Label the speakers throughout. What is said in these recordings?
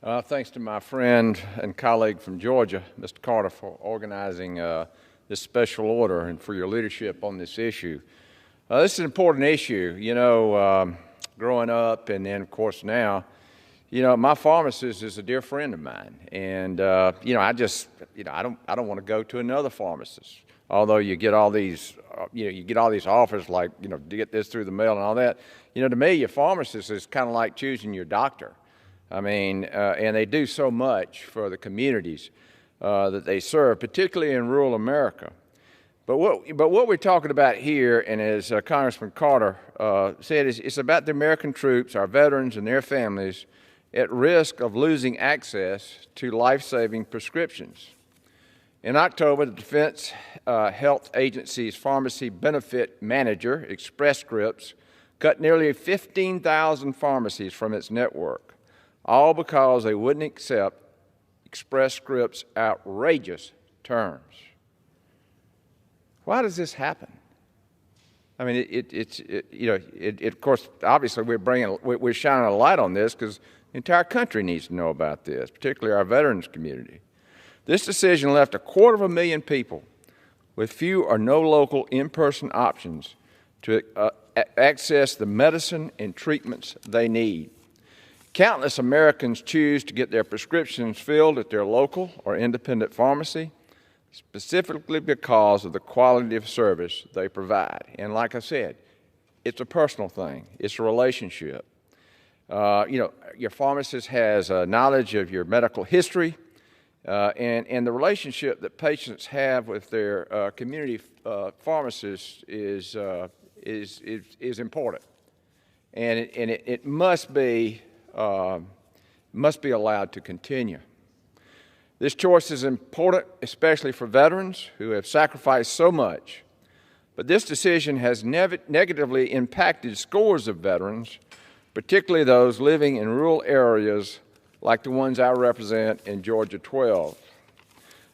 Speaker 1: Thanks to my friend and colleague from Georgia, Mr. Carter, for organizing this special order and for your leadership on this issue. This is an important issue. You know, growing up and then, of course, now, you know, my pharmacist is a dear friend of mine. And, you know, I don't want to go to another pharmacist. Although you get all these, you get all these offers like, to get this through the mail and all that. You know, to me, your pharmacist is kind of like choosing your doctor. I mean, and they do so much for the communities that they serve, particularly in rural America. But what we're talking about here, and as Congressman Carter said, is it's about the American troops, our veterans and their families, at risk of losing access to life-saving prescriptions. In October, the Defense Health Agency's pharmacy benefit manager, Express Scripts, cut nearly 15,000 pharmacies from its network, all because they wouldn't accept Express Scripts' outrageous terms. Why does this happen? I mean, of course, obviously we're shining a light on this because the entire country needs to know about this, particularly our veterans community. This decision left 250,000 people with few or no local in-person options to access the medicine and treatments they need. Countless Americans choose to get their prescriptions filled at their local or independent pharmacy, specifically because of the quality of service they provide. And like I said, it's a personal thing. It's a relationship. Your pharmacist has knowledge of your medical history, and the relationship that patients have with their community pharmacist is important, and it must be allowed to continue. This choice is important, especially for veterans who have sacrificed so much. But this decision has negatively impacted scores of veterans, particularly those living in rural areas like the ones I represent in Georgia 12.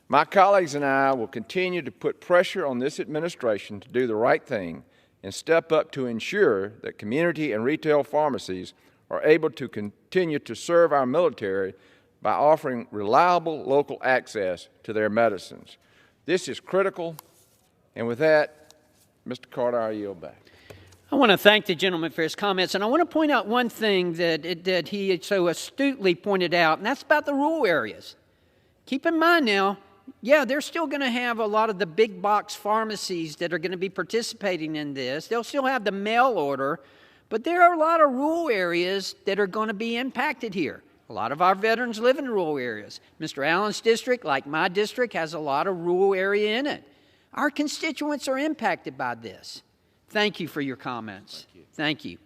Speaker 1: My colleagues and I will continue to put pressure on this administration to do the right thing and step up to ensure that community and retail pharmacies are able to continue to serve our military by offering reliable local access to their medicines. This is critical, and with that, Mr. Carter, I yield back.
Speaker 2: I want to thank the gentleman for his comments, and I want to point out one thing that he so astutely pointed out, and that's about the rural areas. Keep in mind now, yeah, they're still going to have a lot of the big box pharmacies that are going to be participating in this. They'll still have the mail order, but there are a lot of rural areas that are going to be impacted here. A lot of our veterans live in rural areas. Mr. Allen's district, like my district, has a lot of rural area in it. Our constituents are impacted by this. Thank you for your comments. Thank you.